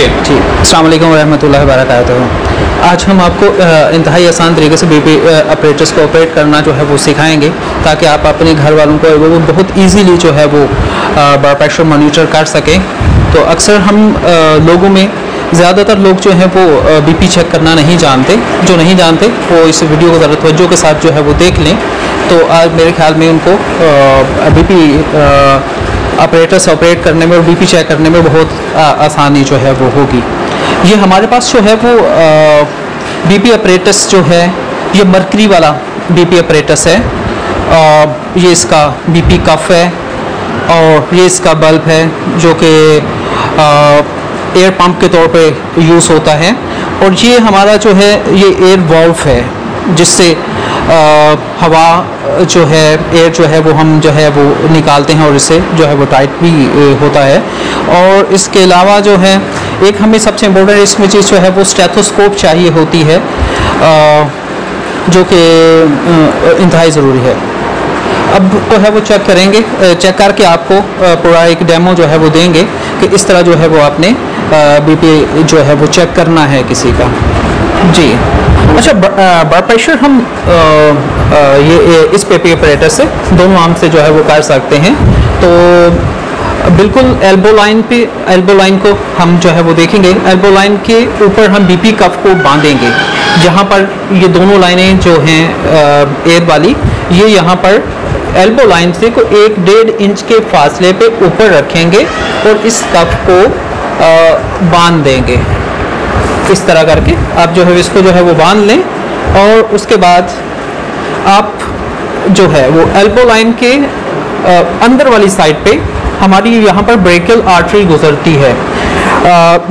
जी, अस्सलाम वालेकुम रहमतुल्लाहि व बरकातुहू। आज हम आपको इंतहाई आसान तरीके से बीपी ऑपरेटर्स को ऑपरेट करना जो है वो सिखाएंगे, ताकि आप अपने घर वालों को वो बहुत इजीली जो है वो ब्लड प्रेशर मॉनिटर कर सकें। तो अक्सर हम लोगों में ज़्यादातर लोग जो है वो बीपी चेक करना नहीं जानते। जो नहीं जानते वो इस वीडियो को ज़रा तवज्जो के साथ जो है वो देख लें, तो आज मेरे ख्याल में उनको बीपी ऑपरेटर्स ऑपरेट करने में और बीपी चेक करने में बहुत आसानी जो है वो होगी। ये हमारे पास जो है वो बीपी ऑपरेटर्स जो है ये मरकरी वाला बीपी ऑपरेटर्स है। ये इसका बीपी कफ है और ये इसका बल्ब है जो कि एयर पंप के तौर पे यूज़ होता है। और ये हमारा जो है ये एयर वॉल्व है, जिससे हवा जो है एयर जो है वो हम जो है वो निकालते हैं और इससे जो है वो टाइट भी होता है। और इसके अलावा जो है एक हमें सबसे इम्पोर्टेंट इसमें चीज़ जो है वो स्टेथोस्कोप चाहिए होती है, जो कि इंतहाई ज़रूरी है। अब जो है वो चेक करेंगे, चेक करके आपको पूरा एक डेमो जो है वो देंगे कि इस तरह जो है वो आपने बीपी जो है वो चेक करना है किसी का। जी अच्छा, ब्लड प्रेशर हम ये इस बीपी ऑपरेटर से दोनों आर्म से जो है वो कर सकते हैं। तो बिल्कुल एल्बो लाइन को हम जो है वो देखेंगे। एल्बो लाइन के ऊपर हम बीपी कफ को बांधेंगे, जहाँ पर ये दोनों लाइनें जो हैं एयर वाली, ये यहाँ पर एल्बो लाइन से को 1-1.5 इंच के फासले पे ऊपर रखेंगे और इस कफ को बांध देंगे। इस तरह करके आप जो है इसको जो है वो बांध लें। और उसके बाद आप जो है वो एल्बो लाइन के अंदर वाली साइड पे हमारी यहाँ पर ब्रेकियल आर्टरी गुजरती है,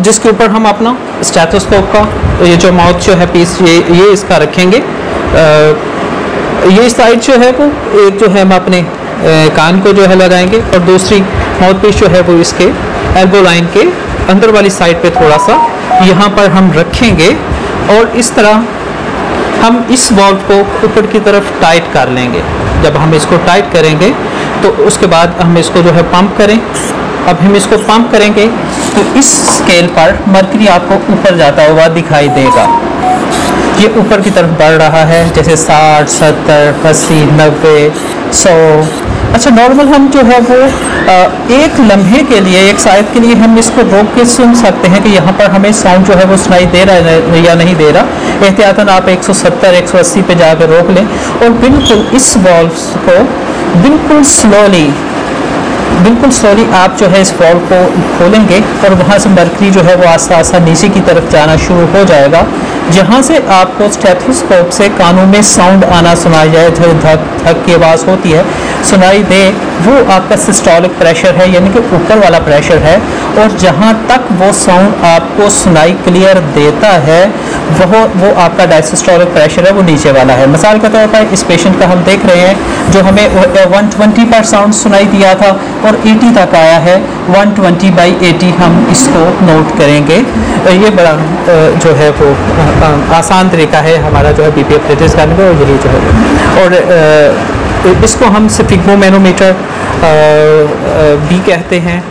जिसके ऊपर हम अपना स्टेथोस्कोप का ये जो माउथ जो है पीस ये इसका रखेंगे। ये साइड जो है वो एक जो है हम अपने कान को जो है लगाएंगे और दूसरी माउथ पीस जो है वो इसके एल्बो लाइन के अंदर वाली साइड पे थोड़ा सा यहाँ पर हम रखेंगे। और इस तरह हम इस वाल्व को ऊपर की तरफ टाइट कर लेंगे। जब हम इसको टाइट करेंगे तो उसके बाद हम इसको जो है पंप करें। अब हम इसको पंप करेंगे तो इस स्केल पर मरकरी आपको ऊपर जाता हुआ दिखाई देगा। ये ऊपर की तरफ बढ़ रहा है, जैसे 60, 70, 80, 90, 100। अच्छा, नॉर्मल हम जो है वो एक लम्हे के लिए, एक साइड के लिए हम इसको रोक के सुन सकते हैं कि यहाँ पर हमें साउंड जो है वो सुनाई दे रहा है या नहीं दे रहा। एहतियातन आप 170, 180 पे जाकर रोक लें और बिल्कुल इस वॉल्व को बिल्कुल स्लोली आप जो है इस वॉल्व को खोलेंगे और वहाँ से मरकरी जो है वो आस्ता आस्ता नीचे की तरफ जाना शुरू हो जाएगा, जहाँ से आपको स्टेथोस्कोप से कानों में साउंड आना सुनाई जाए, धक धक की आवाज़ होती है सुनाई दे, वो आपका सिस्टोलिक प्रेशर है, यानी कि ऊपर वाला प्रेशर है। और जहाँ तक वो साउंड आपको सुनाई क्लियर देता है वो आपका डायसिस्टोलिक प्रेशर है, वो नीचे वाला है। मिसाल के तौर पर इस पेशेंट का हम देख रहे हैं जो हमें 120 पर साउंड सुनाई दिया था और 80 तक आया है। 120/80 हम इसको नोट करेंगे। ये बड़ा जो है वो आसान तरीका है हमारा जो है बीपी ऑपरेटर्स करने का, और यही जो है। और इसको हम स्फिग्मोमैनोमीटर भी कहते हैं।